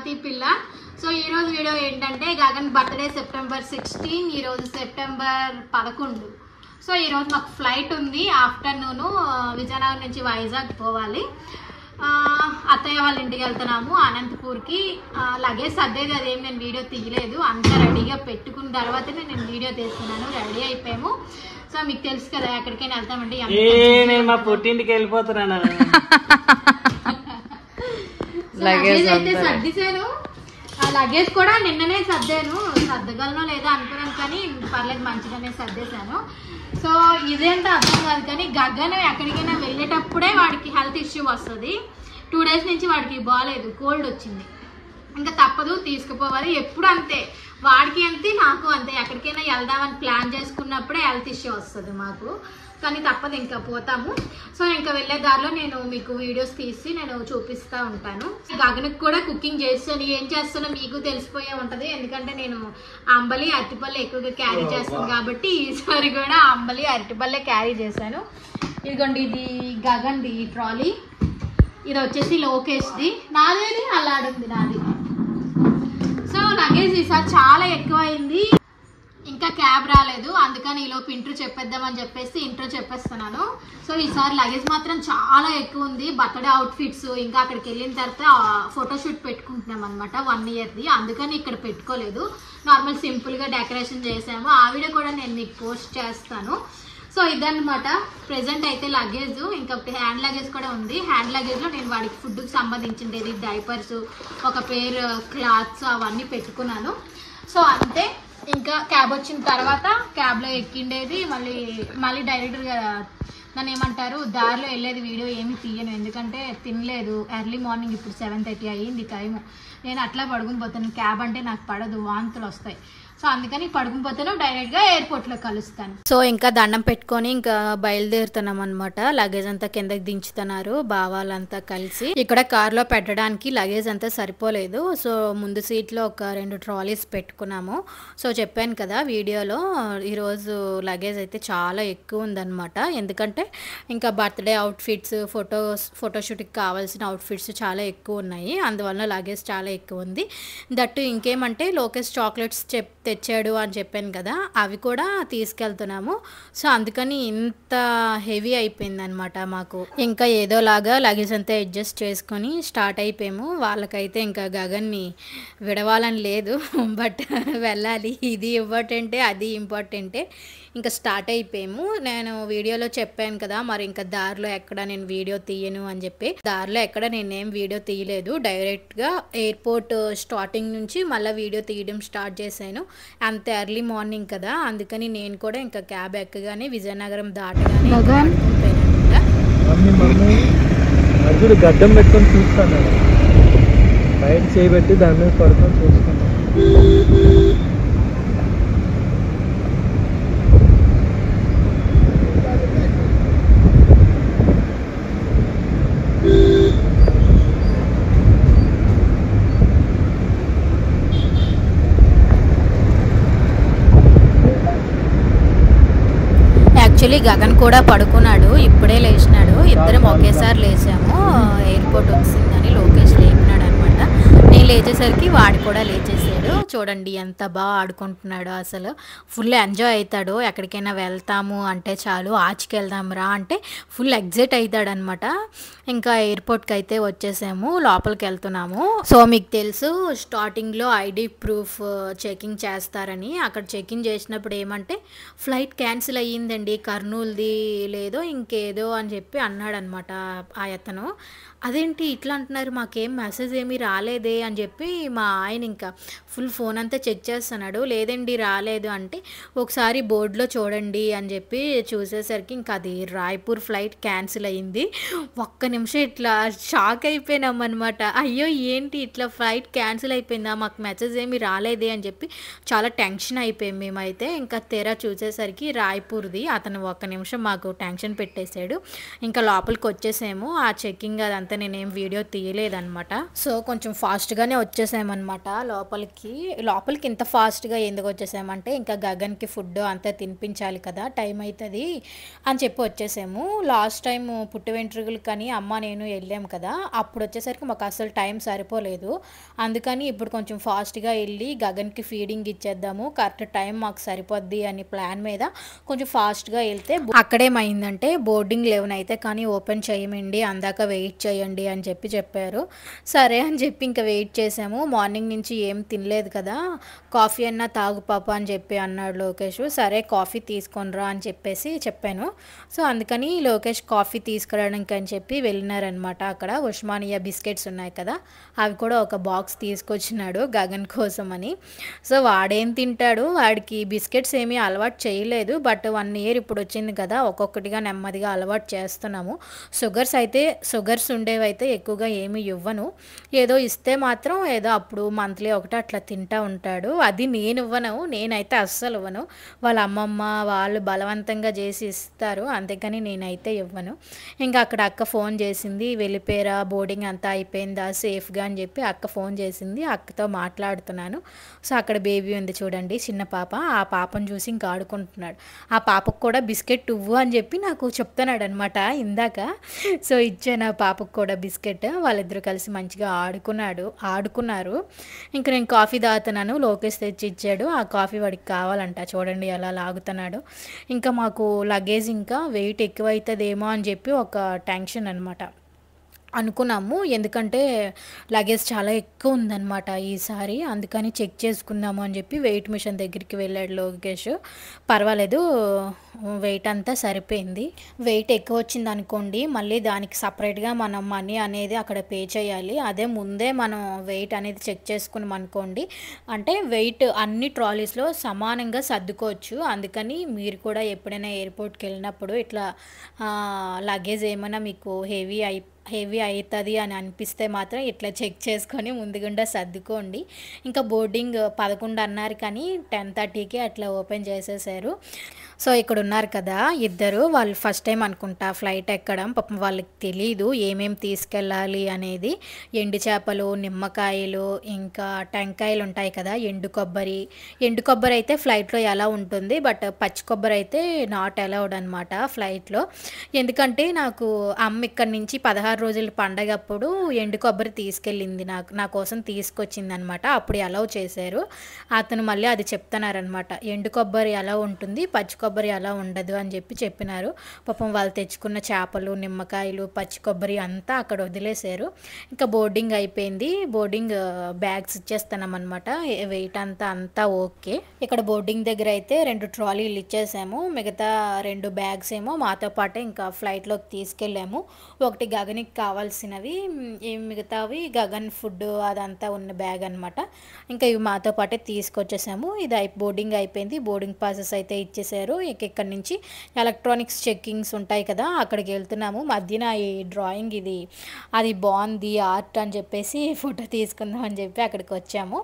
స్వాతి పిల్ల. సో ఈ రోజు వీడియో ఏంటంటే గగన్ బర్త్డే సెప్టెంబర్ 16, ఈ రోజు సెప్టెంబర్ 11. సో ఈ రోజు మాకు ఫ్లైట్ ఉంది. ఆఫ్టర్నూన్ విజయనగరం నుంచి వైజాగ్ పోవాలి. అత్తయ్య వాళ్ళ ఇంటికి వెళ్తున్నాము అనంతపూర్కి. లగేజ్ సర్దేది అదేం నేను వీడియో తీయలేదు, అంతా రెడీగా పెట్టుకున్న తర్వాతనే నేను వీడియో తీస్తున్నాను. రెడీ అయిపోయాము. సో మీకు తెలుసు కదా ఎక్కడికైనా వెళ్తామంటే నేను మా పుట్టింటికి వెళ్ళిపోతున్నాను. లగేజ్ అయితే సర్దిసాను. ఆ లగేజ్ కూడా నిన్ననే సర్దాను. సర్దగలనో లేదా అనుకున్నాను కానీ పర్లేదు, మంచిగానే సర్దేశాను. సో ఇదేంటో అర్థం కాదు కానీ గగన్ ఎక్కడికైనా వెళ్ళేటప్పుడే వాడికి హెల్త్ ఇష్యూ వస్తుంది. 2 డేస్ నుంచి వాడికి బాగాలేదు, కోల్డ్ వచ్చింది. ఇంకా తప్పదు, తీసుకుపోవాలి. ఎప్పుడు అంతే, వాడికి అంతే నాకు అంతే. ఎక్కడికైనా వెళ్దామని ప్లాన్ చేసుకున్నప్పుడే హెల్త్ ఇష్యూ వస్తుంది మాకు, కానీ తప్పదు, ఇంకా పోతాము. సో ఇంకా వెళ్ళే దారిలో నేను మీకు వీడియోస్ తీసి నేను చూపిస్తూ ఉంటాను. గగన్కి కూడా కుకింగ్ చేస్తాను. ఏం చేస్తానో మీకు తెలిసిపోయే ఉంటుంది, ఎందుకంటే నేను అంబలి అరటిపళ్ళు ఎక్కువగా క్యారీ చేస్తాను కాబట్టి ఈసారి కూడా అంబలి అరటిపళ్ళే క్యారీ చేశాను. ఇదిగోండి, ఇది గగన్ది ట్రాలీ, ఇది వచ్చేసి లోకేష్ది, నాదేది అల్లాడుంది నాది. సో లగేజ్ ఈసారి చాలా ఎక్కువైంది. ఇంకా క్యాబ్ రాలేదు, అందుకని ఈలోపు ఇంట్రో చెప్పేద్దామని చెప్పేసి ఇంట్రో చెప్పేస్తున్నాను. సో ఈసారి లగేజ్ మాత్రం చాలా ఎక్కువ ఉంది. బర్త్డే అవుట్ఫిట్స్, ఇంకా అక్కడికి వెళ్ళిన తర్వాత ఫోటోషూట్ పెట్టుకుంటున్నాం అనమాట 1 ఇయర్ది, అందుకని ఇక్కడ పెట్టుకోలేదు. నార్మల్ సింపుల్గా డెకరేషన్ చేసాము. ఆ వీడియో కూడా నేను మీకు పోస్ట్ చేస్తాను. సో ఇదన్నమాట ప్రెజెంట్ అయితే లగేజ్. ఇంకా హ్యాండ్ లగేజ్ కూడా ఉంది. హ్యాండ్ లగేజ్లో నేను వాడికి ఫుడ్కి సంబంధించిండేది డైపర్స్, ఒక పేర్ క్లాత్స్ అవన్నీ పెట్టుకున్నాను. సో అంతే. ఇంకా క్యాబ్ వచ్చిన తర్వాత క్యాబ్లో ఎక్కిండేది, మళ్ళీ డైరెక్ట్గా నన్ను ఏమంటారు, దారిలో వెళ్ళేది వీడియో ఏమి తీయను, ఎందుకంటే తినలేదు. ఎర్లీ మార్నింగ్ ఇప్పుడు 7:30 అయ్యింది టైము. నేను అట్లా పడుకుని పోతాను. క్యాబ్ అంటే నాకు పడదు, వాంతులు వస్తాయి. సో అందుకని పడుకుని పోతాను, డైరెక్ట్గా ఎయిర్పోర్ట్లో కలుస్తాను. సో ఇంకా దండం పెట్టుకొని ఇంకా బయలుదేరుతున్నాం అనమాట. లగేజ్ అంతా కిందకి దించుతున్నారు బావాలంతా కలిసి. ఇక్కడ కార్లో పెట్టడానికి లగేజ్ అంతా సరిపోలేదు. సో ముందు సీట్లో ఒక 2 ట్రాలీస్ పెట్టుకున్నాము. సో చెప్పాను కదా వీడియోలో, ఈరోజు లగేజ్ అయితే చాలా ఎక్కువ ఉందన్నమాట. ఎందుకంటే ఇంకా బర్త్డే అవుట్ఫిట్స్, ఫోటోషూట్కి కావాల్సిన అవుట్ఫిట్స్ చాలా ఎక్కువ ఉన్నాయి. అందువల్ల లగేజ్ చాలా ఎక్కువ ఉంది. దట్టు ఇంకేమంటే లోకేష్ చాక్లెట్స్ తెచ్చాడు అని చెప్పాను కదా, అవి కూడా తీసుకెళ్తున్నాము. సో అందుకని ఇంత హెవీ అయిపోయింది అనమాట మాకు. ఇంకా ఏదోలాగా లగేజ్ అంతా అడ్జస్ట్ చేసుకొని స్టార్ట్ అయిపోయాము. వాళ్ళకైతే ఇంకా గగన్ని విడవాలని లేదు, బట్ వెళ్ళాలి. ఇది ఇంపార్టెంటే, అది ఇంపార్టెంటే. ఇంకా స్టార్ట్ అయిపోయాము. నేను వీడియోలో చెప్పాను కదా, మరి ఇంకా దారిలో ఎక్కడ నేను వీడియో తీయను అని చెప్పి. దారిలో ఎక్కడ నేనేం వీడియో తీయలేదు, డైరెక్ట్గా ఎయిర్పోర్ట్ స్టార్టింగ్ నుంచి మళ్ళీ వీడియో తీయడం స్టార్ట్ చేశాను. అంతే, ఎర్లీ మార్నింగ్ కదా, అందుకని నేను కూడా ఇంకా క్యాబ్ ఎక్కగానే విజయనగరం దాటగానే గడ్డం పెట్టుకొని చూస్తాను, బయట చేయబెట్టి దాని మీద పడుకొని చూస్తాను. యాక్చువల్లీ గగన్ కూడా పడుకున్నాడు, ఇప్పుడే లేచినాడు. ఇద్దరం ఒకేసారి లేచాము. ఎయిర్పోర్ట్ వచ్చిందని లోకేష్ లేపినాడు అనమాట. నేను లేచేసరికి వాడు కూడా లేచేసాడు. చూడండి ఎంత బాగా ఆడుకుంటున్నాడు, అసలు ఫుల్ ఎంజాయ్ అవుతాడు. ఎక్కడికైనా వెళ్తాము అంటే చాలు, ఆచికి వెళ్దాం రా అంటే ఫుల్ ఎగ్జైట్ అవుతాడు అనమాట. ఇంకా ఎయిర్పోర్ట్కి అయితే వచ్చేసాము, లోపలికి వెళ్తున్నాము. సో మీకు తెలుసు స్టార్టింగ్లో ఐడి ప్రూఫ్ చెకింగ్ చేస్తారని. అక్కడ చెకింగ్ చేసినప్పుడు ఏమంటే ఫ్లైట్ క్యాన్సిల్ అయ్యిందండి, కర్నూలుది లేదో ఇంకేదో అని చెప్పి అన్నాడు అనమాట ఆ అతను. అదేంటి ఇట్లా అంటున్నారు, మాకేం మెసేజ్ ఏమీ రాలేదే అని చెప్పి మా ఆయన ఇంకా ఫుల్ ఫోన్ అంతా చెక్ చేస్తున్నాడు. లేదండి రాలేదు అంటే, ఒకసారి బోర్డులో చూడండి అని చెప్పి చూసేసరికి ఇంకా అది రాయ్పూర్ ఫ్లైట్ క్యాన్సిల్ అయ్యింది. ఒక్క నిమిషం ఇట్లా షాక్ అయిపోయినాం అనమాట. అయ్యో ఏంటి ఇట్లా ఫ్లైట్ క్యాన్సిల్ అయిపోయిందా, మాకు మెసేజ్ ఏమీ రాలేదే అని చెప్పి చాలా టెన్షన్ అయిపోయాం మేమైతే. ఇంకా తెర చూసేసరికి రాయ్పూర్ది. అతను ఒక్క నిమిషం మాకు టెన్షన్ పెట్టేశాడు. ఇంకా లోపలికి వచ్చేసాము. ఆ చెక్కింగ్ అదంతా నేనేం వీడియో తీయలేదన్నమాట. సో కొంచెం ఫాస్ట్గానే వచ్చేసామన్నమాట లోపలికి ఇంత ఫాస్ట్గా ఎందుకు వచ్చేసామంటే ఇంకా గగన్కి ఫుడ్ అంతా తినిపించాలి కదా, టైం అవుతుంది అని చెప్పి వచ్చేసాము. లాస్ట్ టైం పుట్టి వెంట్రుకలు కానీ అమ్మ నేను వెళ్ళాము కదా, అప్పుడు వచ్చేసరికి మాకు అసలు టైం సరిపోలేదు. అందుకని ఇప్పుడు కొంచెం ఫాస్ట్గా వెళ్ళి గగన్కి ఫీడింగ్ ఇచ్చేద్దాము, కరెక్ట్ టైం మాకు సరిపోద్ది అని ప్లాన్ మీద కొంచెం ఫాస్ట్గా వెళ్తే అక్కడేమైందంటే బోర్డింగ్ 11 అయితే కానీ ఓపెన్ చేయమండి, అందాక వెయిట్ చేయండి అని చెప్పారు. సరే అని చెప్పి ఇంకా వెయిట్ చేసాము. మార్నింగ్ నుంచి ఏం తినలేదు కదా, కాఫీ అన్నా తాగు పాప అని చెప్పి అన్నాడు లోకేష్. సరే కాఫీ తీసుకొనిరా అని చెప్పాను. సో అందుకని లోకేష్ కాఫీ తీసుకురావడానికి అని చెప్పి వెళ్ళినారనమాట. అక్కడ ఉస్మానియా బిస్కెట్స్ ఉన్నాయి కదా, అవి కూడా ఒక బాక్స్ తీసుకొచ్చినాడు గగన్ కోసం అని. సో వాడేం తింటాడు, వాడికి బిస్కెట్స్ ఏమీ అలవాటు చేయలేదు. బట్ 1 ఇయర్ ఇప్పుడు వచ్చింది కదా, ఒక్కొక్కటిగా నెమ్మదిగా అలవాటు చేస్తున్నాము. షుగర్స్ ఉండేవైతే ఎక్కువగా ఏమీ ఇవ్వను, ఏదో ఇస్తే మాత్రం ఏదో అప్పుడు మంత్లీ ఒకటి అట్లా తింటూ ఉంటాడు. అది నేను ఇవ్వను, నేనైతే అస్సలు ఇవ్వను. వాళ్ళ అమ్మమ్మ వాళ్ళు బలవంతంగా చేసి ఇస్తారు, అంతేకాని నేనైతే ఇవ్వను. ఇంకా అక్కడ అక్క ఫోన్ చేసింది, వెళ్ళిపోయారా, బోర్డింగ్ అంతా అయిపోయిందా సేఫ్గా అని చెప్పి అక్క ఫోన్ చేసింది. అక్కతో మాట్లాడుతున్నాను. సో అక్కడ బేబీ ఉంది చూడండి, చిన్న పాప. ఆ పాపను చూసి ఇంకా ఆడుకుంటున్నాడు. ఆ పాపకు కూడా బిస్కెట్ ఇవ్వు అని చెప్పి నాకు చెప్తున్నాడు అనమాట ఇందాక. సో ఇచ్చాను ఆ పాపకు కూడా బిస్కెట్. వాళ్ళిద్దరూ కలిసి మంచిగా ఆడుకున్నారు. ఇంకా నేను కాఫీ తాగుతున్నాను, లోకేష్ తెచ్చి ఇచ్చాడు. ఆ కాఫీ వాడికి కావాలంట, చూడండి ఎలా లాగుతున్నాడు. ఇంకా మాకు లగేజ్ ఇంకా వెయిట్ ఎక్కువైతుందేమో అని చెప్పి ఒక టెన్షన్ అనమాట అనుకున్నాము. ఎందుకంటే లగేజ్ చాలా ఎక్కువ ఉందన్నమాట ఈసారి, అందుకని చెక్ చేసుకుందాము అని చెప్పి వెయిట్ మిషన్ దగ్గరికి వెళ్ళాడు లోకేష్. పర్వాలేదు, వెయిట్ అంతా సరిపోయింది. వెయిట్ ఎక్కువ వచ్చింది అనుకోండి, మళ్ళీ దానికి సపరేట్గా మనం మనీ అనేది అక్కడ పే చేయాలి. అదే ముందే మనం వెయిట్ అనేది చెక్ చేసుకున్నాం అనుకోండి, అంటే వెయిట్ అన్ని ట్రాలీస్లో సమానంగా సర్దుకోవచ్చు. అందుకని మీరు కూడా ఎప్పుడైనా ఎయిర్పోర్ట్కి వెళ్ళినప్పుడు ఇట్లా లగేజ్ ఏమైనా మీకు హెవీ అవుతుంది అని అనిపిస్తే మాత్రం ఇట్లా చెక్ చేసుకొని ముందుగుండా సర్దుకోండి. ఇంకా బోర్డింగ్ 11 అన్నారు కానీ 10:30కి అట్లా ఓపెన్ చేసేసారు. సో ఇక్కడ ఉన్నారు కదా ఇద్దరు, వాళ్ళు ఫస్ట్ టైం అనుకుంటా ఫ్లైట్ ఎక్కడం. పాపం వాళ్ళకి తెలీదు ఏమేమి తీసుకెళ్ళాలి అనేది. ఎండు చేపలు, నిమ్మకాయలు, ఇంకా టెంకాయలు ఉంటాయి కదా, ఎండు కొబ్బరి అయితే ఫ్లైట్లో ఎలా ఉంటుంది, బట్ పచ్చి కొబ్బరి అయితే నాట్ అలౌడ్ అనమాట ఫ్లైట్లో. ఎందుకంటే నాకు అమ్మ ఇక్కడ నుంచి 16 రోజుల పండగ అప్పుడు ఎండు కొబ్బరి తీసుకెళ్ళింది, నా కోసం తీసుకొచ్చింది అనమాట. అప్పుడు అలౌ చేశారు. అతను మళ్ళీ అది చెప్తున్నారనమాట, ఎండు కొబ్బరి ఎలా ఉంటుంది, పచ్చి కొబ్బరి అలా ఉండదు అని చెప్పినారు. పాపం వాళ్ళు తెచ్చుకున్న చేపలు, నిమ్మకాయలు, పచ్చి కొబ్బరి అంతా అక్కడ వదిలేశారు. ఇంకా బోర్డింగ్ అయిపోయింది. బోర్డింగ్ బ్యాగ్స్ ఇచ్చేస్తున్నామన్నమాట, వెయిట్ అంతా ఓకే. ఇక్కడ బోర్డింగ్ దగ్గర అయితే 2 ట్రాలీలు ఇచ్చేసాము, మిగతా 2 బ్యాగ్స్ ఏమో మాతో పాటే ఇంకా ఫ్లైట్లోకి తీసుకెళ్ళాము. ఒకటి గగనికి కావాల్సినవి, మిగతావి గగన్ ఫుడ్ అదంతా ఉన్న బ్యాగ్ అనమాట. ఇంకా ఇవి మాతో పాటే తీసుకొచ్చేసాము. ఇది బోర్డింగ్ అయిపోయింది. బోర్డింగ్ పాసెస్ అయితే ఇచ్చేసారు. ఇక్కడ నుంచి ఎలక్ట్రానిక్స్ చెక్కింగ్స్ ఉంటాయి కదా, అక్కడికి వెళ్తున్నాము. మధ్యన ఈ డ్రాయింగ్ అది బాగుంది ఆర్ట్ అని చెప్పేసి ఫోటో తీసుకుందాం అని చెప్పి అక్కడికి వచ్చాము.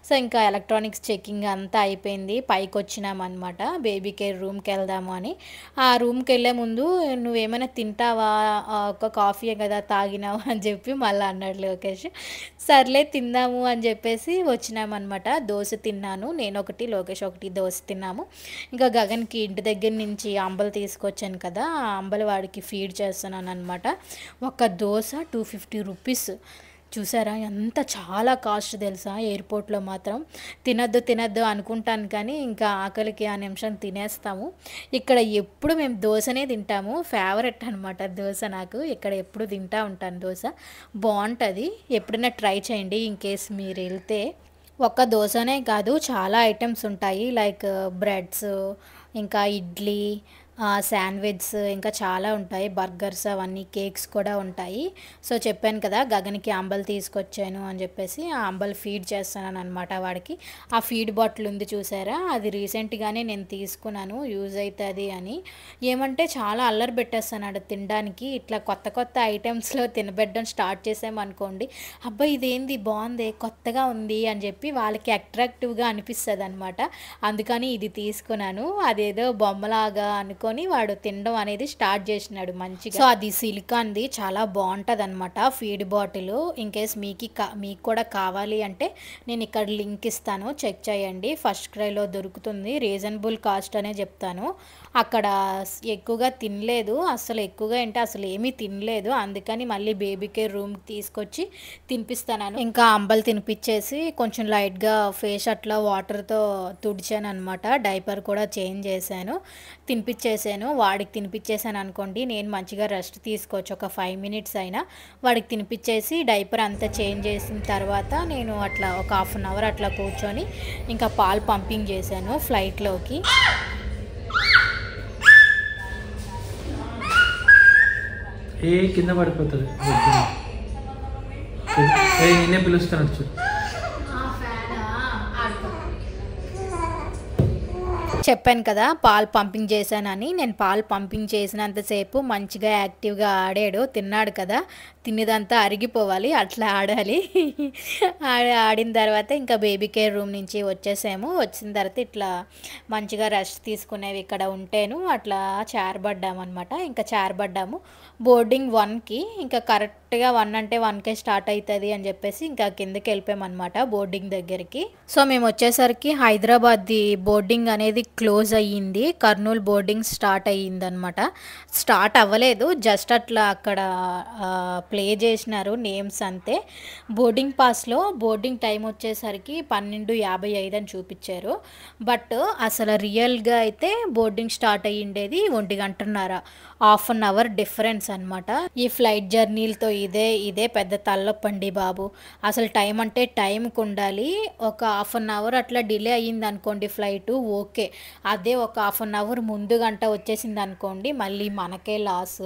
సో ఇంకా ఎలక్ట్రానిక్స్ చెక్కింగ్ అంతా అయిపోయింది, పైకి వచ్చినాము అనమాట. బేబీ కేర్ రూమ్కి వెళ్దాము అని. ఆ రూమ్కి వెళ్ళే ముందు నువ్వేమైనా తింటావా, ఒక కాఫీ కదా తాగినావు అని చెప్పి మళ్ళీ అన్నాడు లోకేష్. సర్లే తిందాము అని చెప్పేసి వచ్చినామన్నమాట. దోశ తిన్నాను నేను ఒకటి, లోకేష్ ఒకటి దోశ తిన్నాము. ఇంకా గగన్కి ఇంటి దగ్గర నుంచి అంబలు తీసుకొచ్చాను కదా, ఆ అంబలు వాడికి ఫీడ్ చేస్తున్నాను అనమాట. ఒక దోశ 250 రూపీస్. చూసారా ఎంత చాలా కాస్ట్ తెలుసా. ఎయిర్పోర్ట్లో మాత్రం తినద్దు అనుకుంటాను కానీ ఇంకా ఆకలికి ఆ నిమిషం తినేస్తాము. ఇక్కడ ఎప్పుడు మేము దోశనే తింటాము, ఫేవరెట్ అనమాట దోశ నాకు. ఇక్కడ ఎప్పుడు తింటూ ఉంటాను దోశ, బాగుంటుంది. ఎప్పుడైనా ట్రై చేయండి ఇన్ కేస్ మీరు వెళ్తే. ఒక్క దోశనే కాదు, చాలా ఐటమ్స్ ఉంటాయి, లైక్ బ్రెడ్స్, ఇంకా ఇడ్లీ, శాండ్విచ్, ఇంకా చాలా ఉంటాయి, బర్గర్స్ అవన్నీ, కేక్స్ కూడా ఉంటాయి. సో చెప్పాను కదా గగన్కి అంబలు తీసుకొచ్చాను అని చెప్పేసి, ఆ అంబలు ఫీడ్ చేస్తున్నాను అనమాట వాడికి. ఆ ఫీడ్ బాటిల్ ఉంది చూసారా, అది రీసెంట్గానే నేను తీసుకున్నాను, యూజ్ అవుతుంది అని. ఏమంటే చాలా అల్లరి పెట్టేస్తున్నాడు తినడానికి. ఇట్లా కొత్త ఐటమ్స్లో తినబెట్టడం స్టార్ట్ చేసామనుకోండి, అబ్బాయి ఇదేంది బాగుంది కొత్తగా ఉంది అని చెప్పి వాళ్ళకి అట్రాక్టివ్గా అనిపిస్తుంది అనమాట. అందుకని ఇది తీసుకున్నాను. అదేదో బొమ్మలాగా అనుకో పెట్టుకొని వాడు తినడం అనేది స్టార్ట్ చేసినాడు మంచిగా. సో అది సిలికాన్ది, చాలా బాగుంటుంది అనమాట ఫీడ్ బాటిల్. ఇన్ కేస్ మీకు కూడా కావాలి అంటే నేను ఇక్కడ లింక్ ఇస్తాను, చెక్ చేయండి. ఫస్ట్ క్రైలో దొరుకుతుంది, రీజనబుల్ కాస్ట్ అనే చెప్తాను. అక్కడ ఎక్కువగా తినలేదు, అసలు ఎక్కువగా అంటే అసలు ఏమీ తినలేదు, అందుకని మళ్ళీ బేబీకే రూమ్కి తీసుకొచ్చి తినిపిస్తాను. ఇంకా అంబలు తినిపించేసి కొంచెం లైట్గా ఫేస్ అట్లా వాటర్తో తుడిచాను అనమాట. డైపర్ కూడా చేంజ్ చేశాను, తినిపించేసాను. వాడికి తినిపించేసాను అనుకోండి, నేను మంచిగా రెస్ట్ తీసుకోవచ్చు ఒక 5 minutes అయినా. వాడికి తినిపించేసి డైపర్ అంతా చేంజ్ చేసిన తర్వాత నేను అట్లా ఒక 1/2 hour అట్లా కూర్చొని ఇంకా పాలు పంపింగ్ చేశాను ఫ్లైట్లోకి. కింద పడిపోతుంది, నేనే పిలుస్తాను చూ. చెప్పాను కదా పాలు పంపింగ్ చేశానని. నేను పాలు పంపింగ్ చేసినంతసేపు మంచిగా యాక్టివ్గా ఆడాడు, తిన్నాడు కదా, తినేదంతా అరిగిపోవాలి అట్లా ఆడాలి. ఆడిన తర్వాత ఇంకా బేబీ కేర్ రూమ్ నుంచి వచ్చేసాము. వచ్చిన తర్వాత ఇట్లా మంచిగా రెస్ట్ తీసుకునేవి ఇక్కడ ఉంటేను అట్లా చేరబడ్డాము అనమాట. ఇంకా చేరబడ్డాము బోర్డింగ్ 1కి. ఇంకా కరెక్ట్గా 1 అంటే 1కే స్టార్ట్ అవుతుంది అని చెప్పేసి ఇంకా కిందకి వెళ్ళిపోయామన్నమాట బోర్డింగ్ దగ్గరికి. సో మేము వచ్చేసరికి హైదరాబాద్ది బోర్డింగ్ అనేది క్లోజ్ అయ్యింది, కర్నూలు బోర్డింగ్ స్టార్ట్ అయ్యిందనమాట. స్టార్ట్ అవ్వలేదు, జస్ట్ అట్లా అక్కడ ప్లే చేసినారు నేమ్స్ అంతే. బోర్డింగ్ పాస్లో బోర్డింగ్ టైం వచ్చేసరికి 12:55 అని చూపించారు. బట్ అసలు రియల్గా అయితే బోర్డింగ్ స్టార్ట్ అయ్యిండేది 1:30, 1/2 hour డిఫరెన్స్ అనమాట. ఈ ఫ్లైట్ జర్నీలతో ఇదే పెద్ద తలనొప్పండి బాబు. అసలు టైం అంటే టైంకి ఉండాలి. ఒక 1/2 hour అట్లా డిలే అయ్యింది అనుకోండి ఫ్లైట్ ఓకే, అదే ఒక 1/2 hour ముందు గంట వచ్చేసింది అనుకోండి మళ్ళీ మనకే లాస్.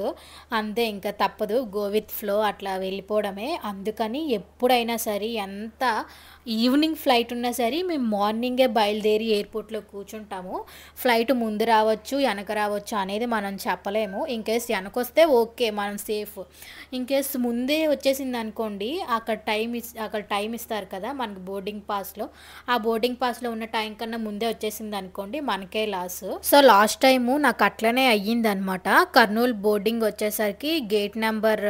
అంతే, ఇంకా తప్పదు, గో విత్ ఫ్లో అట్లా వెళ్ళిపోవడమే. అందుకని ఎప్పుడైనా సరే ఎంత ఈవినింగ్ ఫ్లైట్ ఉన్నా సరే మేము మార్నింగే బయలుదేరి ఎయిర్పోర్ట్లో కూర్చుంటాము. ఫ్లైట్ ముందు రావచ్చు వెనక రావచ్చు అనేది మనం చెప్పలేము. ఇన్ కేస్ వెనకొస్తే ఓకే మనం సేఫ్, ఇన్ కేస్ ముందే వచ్చేసింది అనుకోండి అక్కడ టైం ఇస్తారు కదా మనకు బోర్డింగ్ పాస్లో, ఆ బోర్డింగ్ పాస్లో ఉన్న టైం కన్నా ముందే వచ్చేసింది అనుకోండి మనకే లాస్. సో లాస్ట్ టైము నాకు అట్లనే అయ్యిందనమాట. కర్నూలు బోర్డింగ్ వచ్చేసరికి గేట్ నెంబర్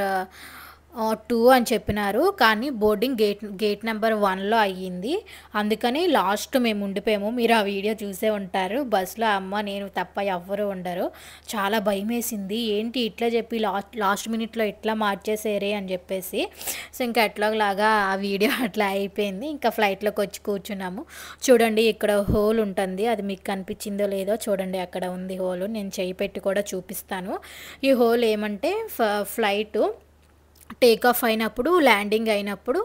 2 అని చెప్పినారు, కానీ బోర్డింగ్ గేట్ నెంబర్ 1లో అయ్యింది. అందుకని లాస్ట్ మేము ఉండిపోయాము. మీరు ఆ వీడియో చూసే ఉంటారు. బస్సులో అమ్మ నేను తప్ప ఎవ్వరూ ఉండరు. చాలా భయం వేసింది, ఏంటి ఇట్లా చెప్పి లాస్ట్ మినిట్లో ఇట్లా మార్చేసేరే అని చెప్పేసి. సో ఇంకా ఎట్లాగలాగా ఆ వీడియో అట్లా అయిపోయింది. ఇంకా ఫ్లైట్లోకి వచ్చి కూర్చున్నాము. చూడండి ఇక్కడ హోల్ ఉంటుంది, అది మీకు కనిపించిందో లేదో చూడండి, అక్కడ ఉంది హోల్. నేను చేయి పెట్టి కూడా చూపిస్తాను. ఈ హోల్ ఏమంటే ఫ్లైట్ టేక్ ఆఫ్ అయినప్పుడు ల్యాండింగ్ అయినప్పుడు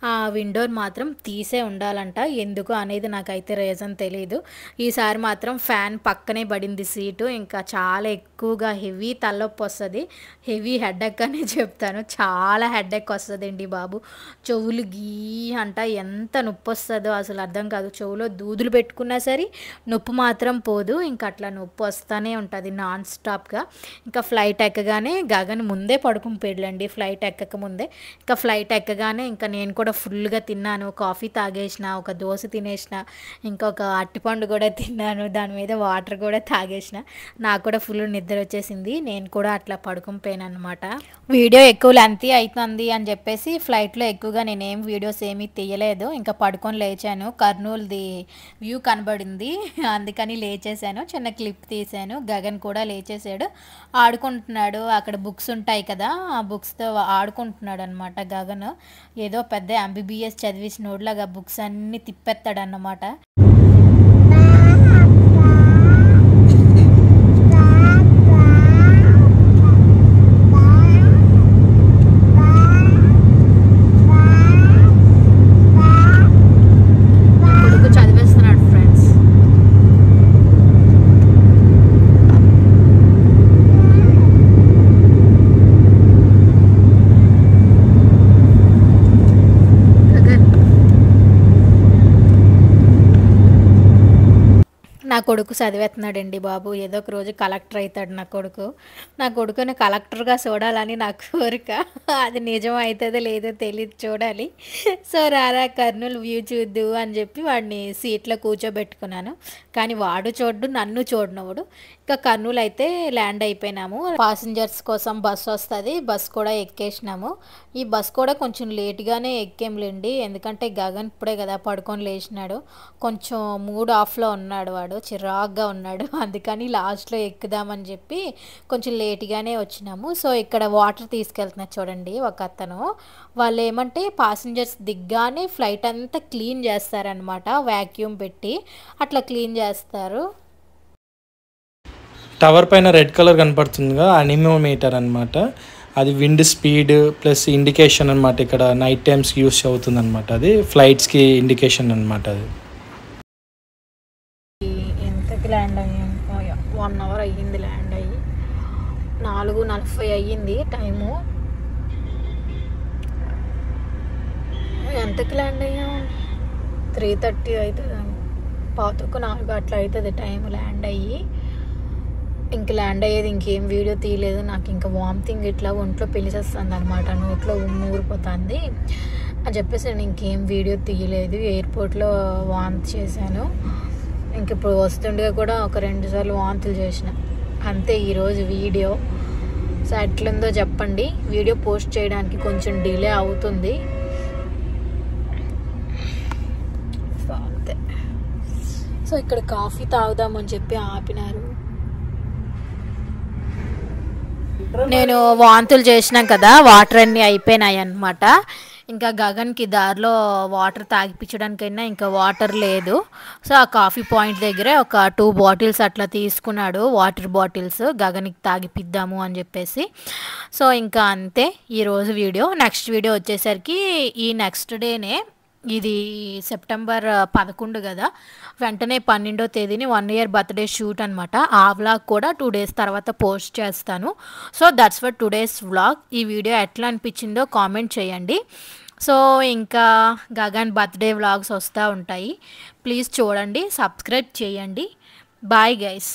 ఆ విండోర్ మాత్రం తీసే ఉండాలంట. ఎందుకు అనేది నాకైతే రీజన్ తెలీదు. ఈసారి మాత్రం ఫ్యాన్ పక్కనే పడింది సీటు. ఇంకా చాలా ఎక్కువగా హెవీ తలనొప్పి వస్తుంది, హెవీ హెడేక్ అనే చెప్తాను. చాలా హెడేక్ వస్తుందండి బాబు. చెవులు గీ అంట ఎంత నొప్పి వస్తుందో అసలు అర్థం కాదు. చెవులో దూదులు పెట్టుకున్నా సరే నొప్పి మాత్రం పోదు, ఇంకా అట్లా నొప్పి వస్తూనే ఉంటుంది నాన్ స్టాప్గా. ఇంకా ఫ్లైట్ ఎక్కగానే గగన్ ముందే పడుకుని పోయాడండి ఫ్లైట్ ఎక్కకముందే. ఇంకా ఫ్లైట్ ఎక్కగానే ఇంకా నేను కూడా ఫుల్గా తిన్నాను, కాఫీ తాగేసిన, ఒక దోశ తినేసిన, ఇంకొక అరటిపండు కూడా తిన్నాను, దాని మీద వాటర్ కూడా తాగేసిన. నాకు కూడా ఫుల్ నిద్ర వచ్చేసింది, నేను కూడా అట్లా పడుకుని పోయాను అనమాట. వీడియో ఎక్కువ లెంత్ అవుతుంది అని చెప్పేసి ఫ్లైట్లో ఎక్కువగా నేనేం వీడియోస్ ఏమీ తీయలేదు. ఇంకా పడుకొని లేచాను, కర్నూలుది వ్యూ కనబడింది అందుకని లేచేసాను, చిన్న క్లిప్ తీసాను. గగన్ కూడా లేచేసాడు, ఆడుకుంటున్నాడు. అక్కడ బుక్స్ ఉంటాయి కదా, ఆ బుక్స్తో ఆడుకుంటున్నాడు అనమాట. గగన్ ఏదో పెద్ద MBBS చదివిసినోడ్లాగా బుక్స్ అన్ని తిప్పెత్తాడు అన్నమాట. కొడుకు చదివేస్తున్నాడండి బాబు. ఏదో ఒక రోజు కలెక్టర్ అవుతాడు నా కొడుకుని కలెక్టర్గా చూడాలని నా కోరిక. అది నిజం అవుతుందో లేదో తెలియదు, చూడాలి. సో రారా కర్నూలు వ్యూ చూద్దు అని చెప్పి వాడిని సీట్లో కూర్చోబెట్టుకున్నాను. కానీ వాడు చూడ్డు, నన్ను చూడనవాడు. ఇంకా కర్నూలు అయితే ల్యాండ్ అయిపోయినాము. ప్యాసింజర్స్ కోసం బస్సు వస్తుంది, బస్ కూడా ఎక్కేసినాము. ఈ బస్ కూడా కొంచెం లేట్గానే ఎక్కేంలేండి, ఎందుకంటే గగన్ ఇప్పుడే కదా పడుకొని లేచినాడు. కొంచెం మూడ్ ఆఫ్లో ఉన్నాడు, వాడు చిరాగ్గా ఉన్నాడు. అందుకని లాస్ట్లో ఎక్కుదామని చెప్పి కొంచెం లేట్గానే వచ్చినాము. సో ఇక్కడ వాటర్ తీసుకెళ్తున్నారు చూడండి ఒక అతను. వాళ్ళు ఏమంటే ప్యాసింజర్స్ దిగ్గానే ఫ్లైట్ అంతా క్లీన్ చేస్తారనమాట, వ్యాక్యూమ్ పెట్టి అట్లా క్లీన్ చేస్తారు. టవర్ పైన రెడ్ కలర్ కనపడుతుందిగా అనిమోమీటర్ అనమాట. అది విండ్ స్పీడ్ ప్లస్ ఇండికేషన్ అనమాట. ఇక్కడ నైట్ టైమ్స్కి యూస్ అవుతుంది అనమాట. అది ఫ్లైట్స్కి ఇండికేషన్ అనమాట. అది ఎంతకి ల్యాండ్ అయ్యాం? 1 అవర్ అయ్యింది ల్యాండ్ అయ్యి. 4:40 అయ్యింది టైము. ఎంతకి ల్యాండ్ అయ్యాం? 3:30 అవుతుంది, 3:45 అట్లా అవుతుంది టైం ల్యాండ్ అయ్యి. ఇంక ల్యాండ్ అయ్యేది ఇంకేం వీడియో తీయలేదు. నాకు ఇంకా వామిటింగ్ ఇట్లా ఒంట్లో పెళ్ళిసేస్తుంది అనమాట, నోట్లో ఊరిపోతుంది అని చెప్పేసి నేను ఇంకేం వీడియో తీయలేదు. ఎయిర్పోర్ట్లో వాంతి చేశాను. ఇంక ఇప్పుడు వస్తుండగా కూడా ఒక 2 సార్లు వాంతులు చేసిన. అంతే ఈరోజు వీడియో. సో ఎట్లుందో చెప్పండి. వీడియో పోస్ట్ చేయడానికి కొంచెం డిలే అవుతుంది. సో అంతే. సో ఇక్కడ కాఫీ తాగుదామని చెప్పి ఆపినారు. నేను వాంతులు చేసినాం కదా, వాటర్ అన్నీ అయిపోయినాయి అన్నమాట. ఇంకా గగన్కి దారిలో వాటర్ తాగిపించడానికైనా ఇంకా వాటర్ లేదు. సో ఆ కాఫీ పాయింట్ దగ్గరే ఒక 2 బాటిల్స్ అట్లా తీసుకున్నాడు, వాటర్ బాటిల్స్, గగన్కి తాగిపిద్దాము అని చెప్పేసి. సో ఇంకా అంతే ఈరోజు వీడియో. నెక్స్ట్ వీడియో వచ్చేసరికి ఈ నెక్స్ట్ డేనే, ఇది సెప్టెంబర్ 11 కదా, వెంటనే 12వ తేదీని 1 ఇయర్ బర్త్డే షూట్ అనమాట. ఆ వ్లాగ్ కూడా 2 డేస్ తర్వాత పోస్ట్ చేస్తాను. So that's for today's vlog. ఈ వీడియో ఎట్లా అనిపించిందో కామెంట్ చేయండి. సో ఇంకా గగన్ బర్త్డే వ్లాగ్స్ వస్తూ ఉంటాయి, ప్లీజ్ చూడండి, సబ్స్క్రైబ్ చేయండి. Bye guys.